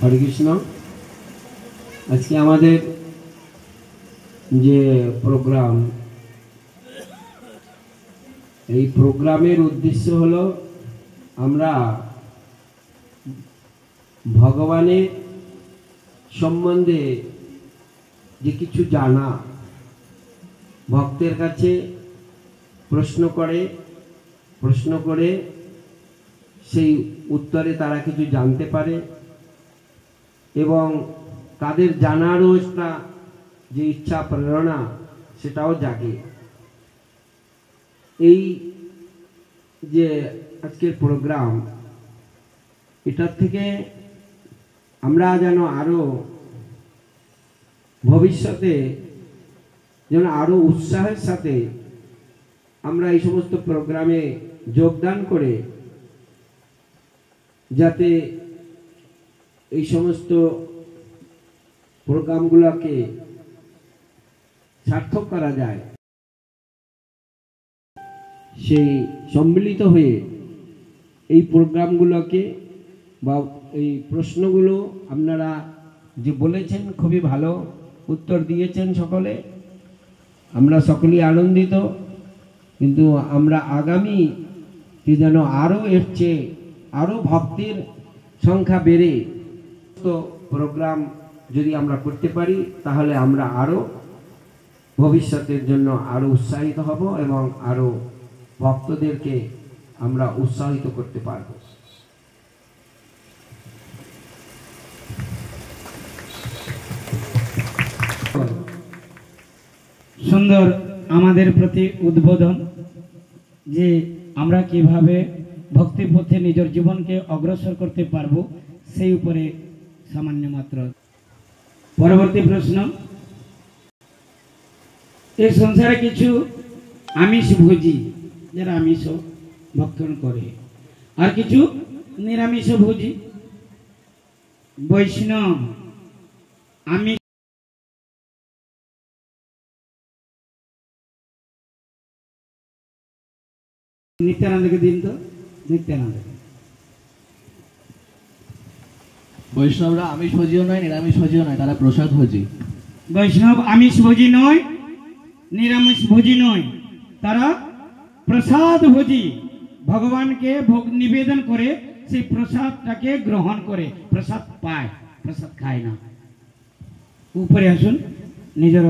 হরে কৃষ্ণ। আজকে আমাদের যে প্রোগ্রাম, এই প্রোগ্রামের উদ্দেশ্য হলো আমরা ভগবানের সম্বন্ধে যে কিছু জানা, ভক্তের কাছে প্রশ্ন করে সেই উত্তরে তারা কিছু জানতে পারে এবং তাদের জানারও একটা যে ইচ্ছা প্রেরণা সেটাও জাগে। এই যে আজকের প্রোগ্রাম, এটার থেকে আমরা যেন আরো ভবিষ্যতে যেন আরো উৎসাহের সাথে আমরা এই সমস্ত প্রোগ্রামে যোগদান করে যাতে এই সমস্ত প্রোগ্রামগুলোকে সার্থক করা যায়, সেই সম্মিলিত হয়ে এই প্রোগ্রামগুলোকে বা এই প্রশ্নগুলো আপনারা যে বলেছেন খুবই ভালো উত্তর দিয়েছেন সকলে, আমরা সকলেই আনন্দিত। কিন্তু আমরা আগামী যেন আরও এর চেয়ে আরও ভক্তের সংখ্যা বেড়ে তো প্রোগ্রাম যদি আমরা করতে পারি তাহলে আমরা আরও ভবিষ্যতের জন্য আরও উৎসাহিত হব এবং আরও ভক্তদেরকে আমরা উৎসাহিত করতে পারব। সুন্দর আমাদের প্রতি উদ্বোধন যে আমরা কিভাবে ভক্তি পথে নিজের জীবনকে অগ্রসর করতে পারবো সেই উপরে সামান্য মাত্র। পরবর্তী প্রশ্ন, এই সংসারে কিছু আমিষ ভোজী যারা আমিষ ভক্ষণ করে, আর কিছু নিরামিষ ভোজী বৈষ্ণব আমিষ নিত্যানন্দকে দিন তো। নিত্যানন্দ বৈষ্ণবরা আমিষ ভোজীও নয়, নিরামিষ ভোজীও নয়, তারা প্রসাদ ভোজী। বৈষ্ণব আমিষ ভোজী নয়, নিরামিষ ভোজী নয়, তারা প্রসাদ ভোজী। ভগবানকে ভোগ নিবেদন করে সেই প্রসাদটাকে গ্রহণ করে প্রসাদ পায়, প্রসাদ খায় না। উপরে আসুন, নিজের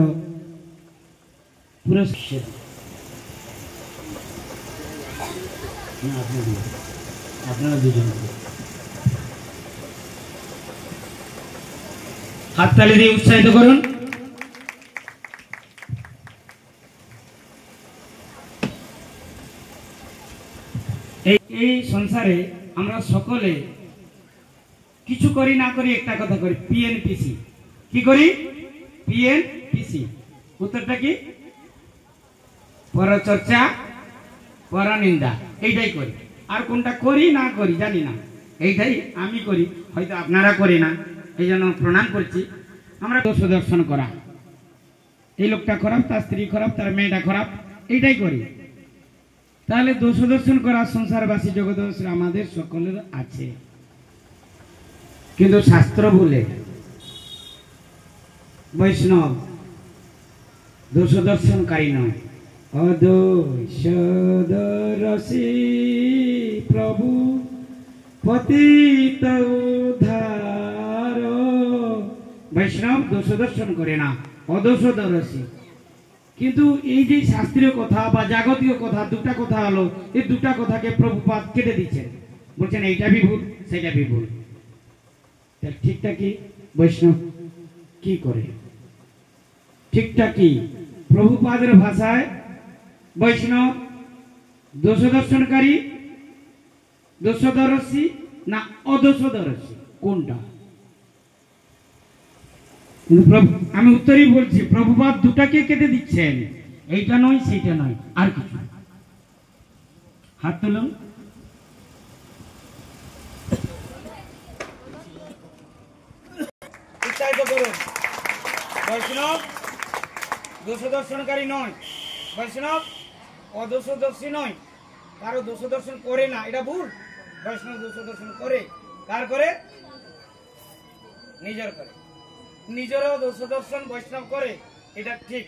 পুরস্কার আপনারা দুজন হাততালি দিয়ে উৎসাহিত করুন। এই সংসারে আমরা সকলে কিছু করি না করি একটা কথা করি, পিএনপিসি। কি করি? পিএনপিসি। উত্তরটা কি? পরচর্চা পরনিন্দা, এইটাই করি। আর কোনটা করি না করি জানি না, এইটাই আমি করি, হয়তো আপনারা করি না, এই জন্য প্রণাম করছি। আমরা দোষ দর্শন করা, এই লোকটা খারাপ, তার স্ত্রী খারাপ, তার মেয়েটা খারাপ, এইটাই করি। তাহলে দোষ দর্শন করা সংসারবাসী জগৎবাসী আমাদের সকলের আছে, কিন্তু শাস্ত্র বলে বৈষ্ণব দোষ দর্শনকারী নয়, অদোষদর্শী প্রভু পতিত উদ্ধার। বৈষ্ণব দোষ দর্শন করে না, অদোষদর্শী। কিন্তু এই যে শাস্ত্রীয় কথা বা জাগতিক কথা, দুটা কথা হলো, এই দুটা কথাকে প্রভুপাদ কেটে দিচ্ছেন, বলছেন এইটা ভি ভুল, সেটা ভি ভুল। ঠিকটা কি? বৈষ্ণব কি করে ঠিকটা কি? প্রভুপাদের ভাষায় বৈষ্ণব দোষদর্শনকারী, দোষদর্শী না অদোষদর্শী, কোনটা? আমি উত্তরই বলছি, প্রভুপাদ দুটাকে কেটে দিচ্ছেন, এইটা নয় সেইটা নয়, আর কিছু। হাত তুলুন। বৈষ্ণব দোষদর্শনকারী নয়, বৈষ্ণব অদোষদর্শী নয়, কারো দোষদর্শন করে না, এটা ভুল। বৈষ্ণব দোষদর্শন করে, কার করে? নিজের করে, নিজেরও সুদর্শন বৈষ্ণব করে, এটা ঠিক।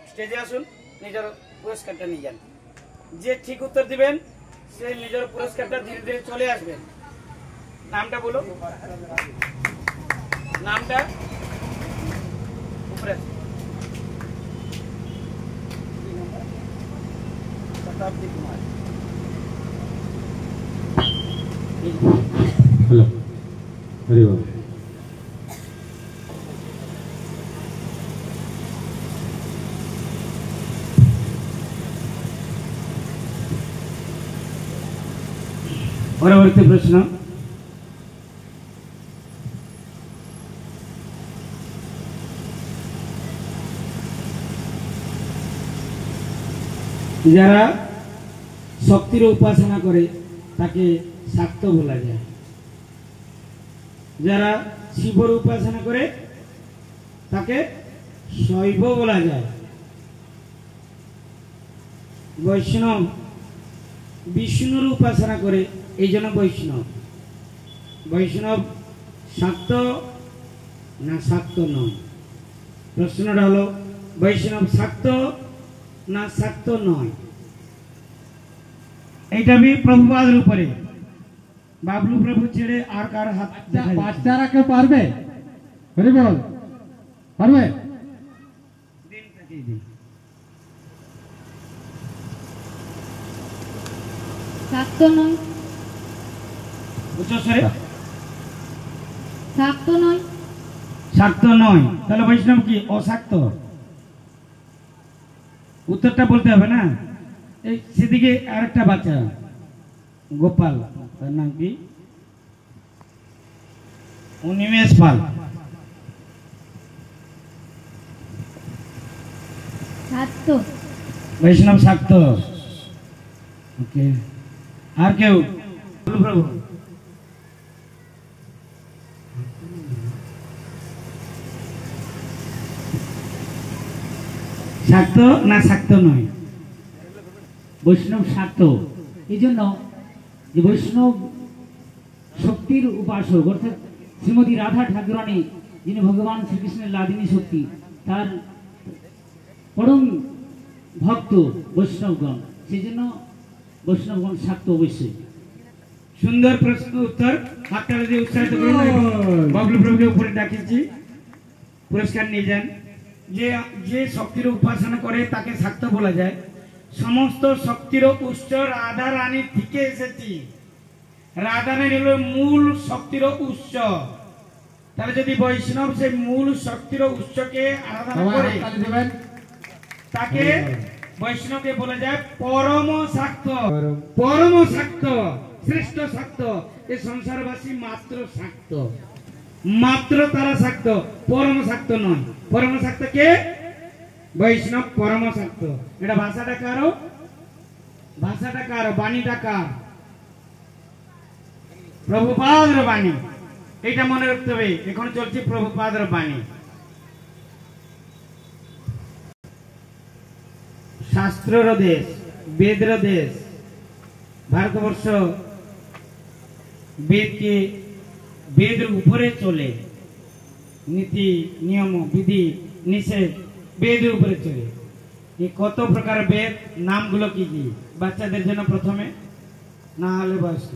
স্টেজে আসুন, নিজের পুরস্কারটা নিয়ে যান। যে ঠিক উত্তর দিবেন সে নিজের পুরস্কারটা ধীরে ধীরে চলে আসবেন। নামটা বলুন, নামটা উপরে শতাব্দী কুমার। হ্যালো, হরি বল। পরবর্তী প্রশ্ন, যারা শক্তির উপাসনা করে তাকে শাক্ত বলা যায়, যারা শিবর উপাসনা করে তাকে শৈব বলা যায়। বৈষ্ণব বিষ্ণুর উপাসনা করে, এই জন্য বৈষ্ণব। বৈষ্ণব শাক্ত না শাক্ত নয়? প্রশ্নটা হলো বৈষ্ণব শাক্ত না শাক্ত নয়? এইটা भी প্রভুপাদের উপরে। বাবলু প্রভু ছেড়ে আর কার হাত দেখা যাচ্ছে? বাচ্চারা কেউ পারবে? হরি বল, পারবে? দিন কাটিয়ে দিন। শাক্ত নয়। উচ্চস্বরে শাক্ত নয়। শাক্ত নয়, তাহলে বৈষ্ণব কি অশাক্ত? উত্তরটা বলতে হবে না। এই সেদিকে আরেকটা বাচ্চা গোপাল, তার নাম কি? অনিমেষ পাল। শাক্ত। বৈষ্ণব শাক্ত। ওকে, আর কেউ? প্রভু শাক্ত না শাক্ত নয়? বৈষ্ণব শাক্ত। এই জন্য যে বৈষ্ণব শক্তির উপাসক, অর্থাৎ শ্রীমতী রাধা ঠাকুরানী, যিনি ভগবান শ্রীকৃষ্ণের লাদিনী শক্তি, তার পরম ভক্ত বৈষ্ণবগণ, সেই জন্য বৈষ্ণবগণ শাক্ত অবশ্যই। সুন্দর প্রশ্ন উত্তর, হাততালি দিয়ে উৎসাহিত করুন। বাবলু প্রভুকে উপরে ডাকিয়েছি, পুরস্কার নিয়ে যান। যে শক্তির উপাসনা করে তাকে শাক্ত বলা যায়। সমস্ত শক্তির উৎস রাধা রানী থেকে এসেছি। রাধা রানী হলো মূল শক্তির উৎস। তাহলে যদি বৈষ্ণব সেই মূল শক্তির উৎসকে আরাধনা করে তাকে বৈষ্ণবকে বলা যায় পরম শাক্ত। পরম শাক্ত, শ্রেষ্ঠ শাক্ত। এই সংসারবাসী মাত্র শাক্ত, মাত্র তারা শাক্ত, পরম শাক্ত নয়। পরম শাক্ত কে? বৈষ্ণব পরম শাক্ত। এটা ভাষাটা কারো, ভাষাটা কারো, বাণীটা কার? প্রভুপাদের বাণী। এটা মনে রাখতে হবে। এখন চলছে প্রভুপাদের বাণী। শাস্ত্রর দেশ, বেদের দেশ। ভারতবর্ষ বেদকে, বেদের উপরে চলে। নীতি নিয়ম বিধি নিষেধ বেদের উপরে চলে। এই কত প্রকার বেদ, নামগুলো কি কি? বাচ্চাদের জন্য প্রথমে, না হলে বয়স্ক।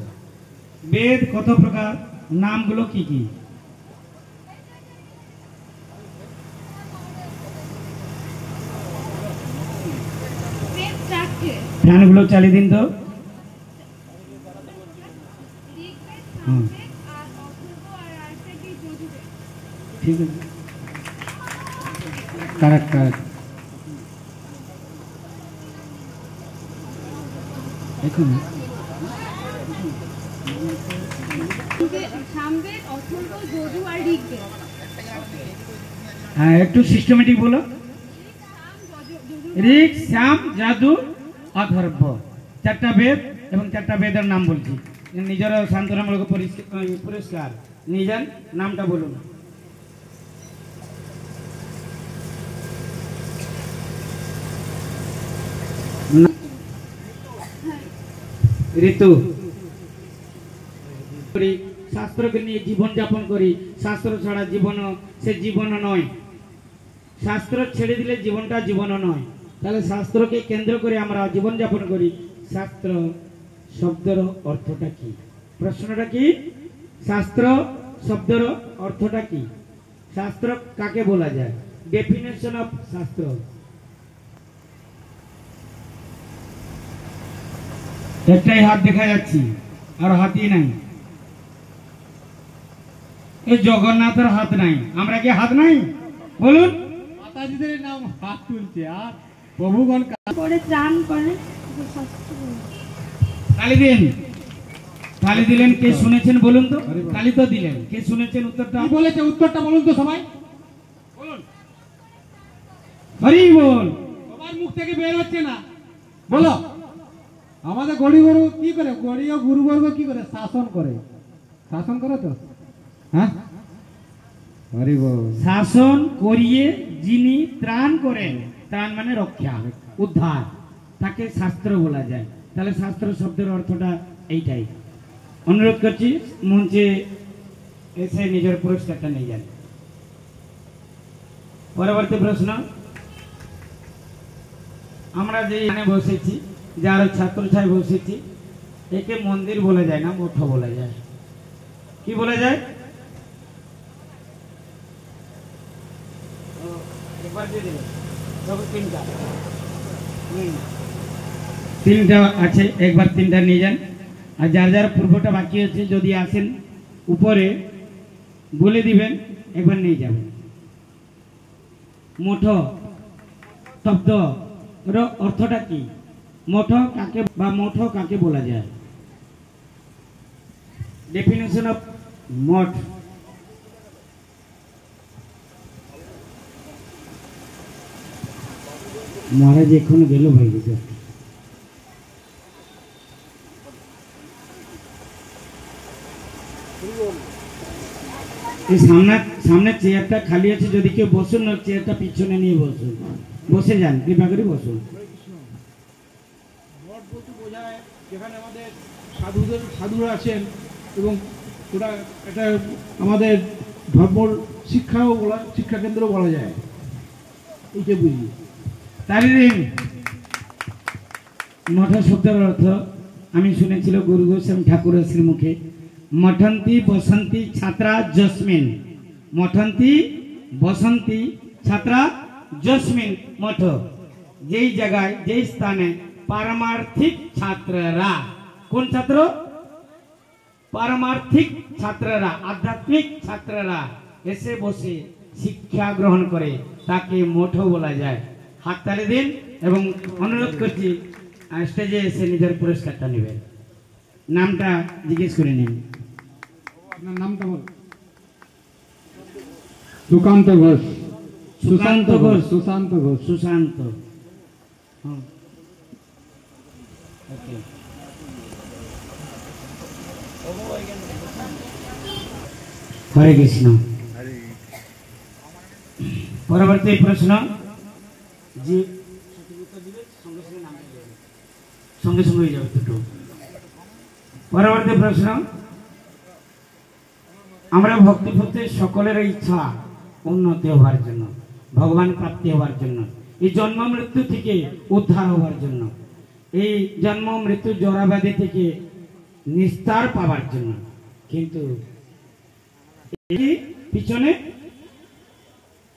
বেদ কত প্রকার, নামগুলো কি কি? বেদ চারটে। ফ্যানগুলো চালিয়ে দিন তো। ঋগ্বেদ, হুম, সামবেদ আর অথর্ব আর আরেকটা কি যজুর্বেদ। ঠিক আছে, কারেক্ট কারেক্ট। এখন সামবেদ, অথর্ব, যজু আর ঋগ্বেদ। হ্যাঁ, একটু সিস্টেমেটিক বলো। ঋক, শ্যাম, যাদু, অথর্ব, চারটা বেদ এবং চারটা বেদের নাম বলছি। নিজের শান্তনামূলক পুরস্কার নিজের নামটা বলুন। ঋতু, শাস্ত্রকে নিয়ে জীবন যাপন করি, শাস্ত্র ছাড়া জীবনও সে জীবনও নয়। শাস্ত্র ছেড়ে দিলে জীবনটা জীবনও নয়। তাহলে শাস্ত্রকে কেন্দ্র করে আমরা জীবন যাপন করি। শাস্ত্র শব্দের অর্থটা কি? প্রশ্নটা কি? শাস্ত্র শব্দের অর্থটা কি? শাস্ত্র কাকে বলা যায়? ডেফিনেশন অফ শাস্ত্র। একটাই হাত দেখা যাচ্ছে, আর হাতই নাই। এই জগন্নাথের হাত নাই, আমরা কি হাত নাই? বলুন। মাতাজিদের নাম হাত তুলছে আর প্রভুগণ করে ত্রাণ করে শাস্ত্র বলে। তালি দিন, তালি দিলেন। কে শুনেছেন বলুন তো? তালি তো দিলেন। কে শুনেছেন উত্তরটা? কি বলেছে উত্তরটা বলুন তো সবাই। বলুন। হরি বল। সবার মুখ থেকে বের হচ্ছে না, বলো। আমাদের গরিবর্গ কি করে, গরিব গুরুবর্গ কি করে? শাসন করে। শাসন করে তো, হ্যাঁ। হরি বল। শাসন করিয়ে যিনি ত্রাণ করেন, ত্রাণ মানে রক্ষা, উদ্ধার, তাকে শাস্ত্র বলা যায়। তাহলে শাস্ত্র শব্দের অর্থটা এইটাই। অনুরোধ করছি মঞ্চে এসে নিজের পুরস্কারটা নিয়ে যান। পরবর্তী প্রশ্ন। আমরা যে এখানে বসেছি, যার ছাত্র ছাই বসেছি, একে মন্দির বলা যায় না, মঠ বলা যায়। কি বলা যায়? তিনটা আছে, একবার তিনটা নিয়ে যান। আর যার যার পূর্বটা বাকি আছে যদি আসেন উপরে বলে দিবেন, একবার নিয়ে যাবেন। মঠ শব্দ অর্থটা কি? মঠ কাকে বা মঠ কাকে বলা যায়? ডেফিনেশন অফ মঠ। মহারাজ এখন গেল ভাই। এই সামনে চেয়ারটা খালি আছে, যদি কেউ বসুন না, চেয়ারটা পিছনে নিয়ে বসুন। বসে যান, কৃপা করে বসুন। মঠ বলতে বোঝায় যেখানে আমাদের সাধুরা আছেন এবং ওটা এটা আমাদের ধর্ম শিক্ষা কেন্দ্র বলা যায়, এইটা বুঝি। তারি দিন। মঠ শব্দের অর্থ আমি শুনেছিল গুরু গোস্বামী ঠাকুরের শ্রীমুখে, মঠন্তি বসন্তি ছাত্রা জস্মিন। মঠন্তি বসন্তি ছাত্রা জস্মিন। মঠ যেই জায়গায়, যেই স্থানে পারমার্থিক ছাত্ররা, কোন ছাত্র? পারমার্থিক ছাত্ররা, আধ্যাত্মিক ছাত্ররা এসে বসে শিক্ষা গ্রহণ করে, তাকে মঠ বলা যায়। হাততালি দিন এবং অনুরোধ করছি স্টেজে এসে নিজের পুরস্কারটা নেবেন। নামটা জিজ্ঞেস করে নিন। আপনার নামটা বল। সুকান্ত ঘোষ। সুকান্ত ঘোষ। সুশান্ত ঘোষ। সুশান্ত। হ্যাঁ। ওকে। হরে কৃষ্ণ। পরবর্তী প্রশ্ন। যে সঙ্গে সঙ্গে হয়ে যাবে দুটো। পরবর্তী প্রশ্ন। আমরা ভক্তি করতে সকলের ইচ্ছা উন্নতি হওয়ার জন্য, ভগবান প্রাপ্তি হওয়ার জন্য, এই জন্ম মৃত্যু থেকে উদ্ধার হওয়ার জন্য, এই জন্ম মৃত্যু জরাব্যাধি থেকে নিস্তার পাওয়ার জন্য। কিন্তু পিছনে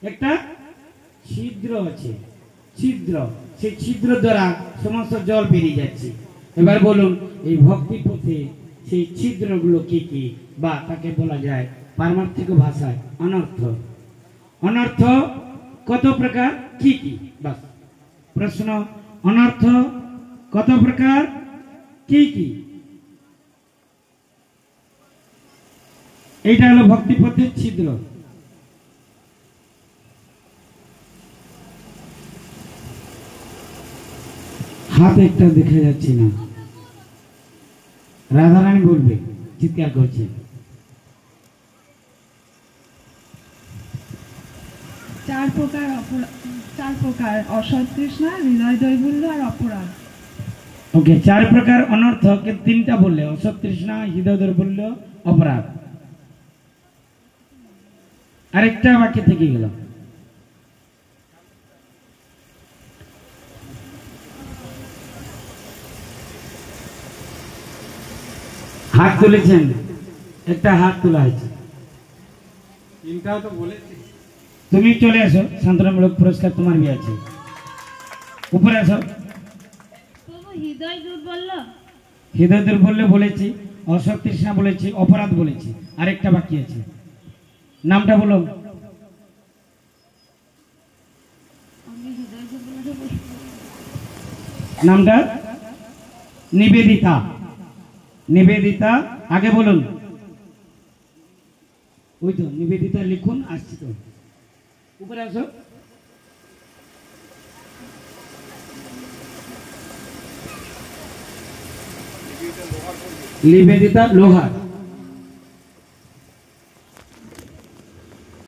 একটা ছিদ্র আছে, ছিদ্র, সেই ছিদ্র দ্বারা সমস্ত জল বেরিয়ে যাচ্ছে। এবার বলুন এই ভক্তি পথে সেই ছিদ্রগুলো কি কি, বা তাকে বলা যায় পারমার্থিক ভাষায় অনর্থ। অনর্থ কত প্রকার, কি কি? বাস প্রশ্ন। অনর্থ কত প্রকার, কি কি? এইটা হলো ভক্তি পথের ছিদ্র। হাত একটা দেখা যাচ্ছে না। রাধারানী বলবে, চিৎকার করছে। চার প্রকার অসৎ তৃষ্ণা, হৃদয় দৈবল্য আর অপরাধ। ওকে, চার প্রকার অনর্থ, তিনটা বললে, অসৎ তৃষ্ণা, হৃদয় দৌর্বল্য, অপরাধ। আরেকটা বাকি থেকে গেল। হাত তুলেছেন, একটা হাত তোলা হয়েছে। তিনটাও তো বলেছি। তুমি চলে আসো, সান্ত্বনামূলক পুরস্কার তোমার বিয়ে আছে। উপরে আসো। প্রভু হৃদয় দুর্বল, হৃদয় দুর্বল্য বলেছি, অসৎ তৃষ্ণা বলেছি, অপরাধ বলেছি, আরেকটা বাকি আছে। নামটা বলো। আমি হৃদয় দুর্বল। নামটা নিবেদিতা। নিবেদিতা, আগে বলুন। ওই তো নিবেদিতা লিখুন, আসছি তো। উপরে আসো। নিবেদিতা লোহার।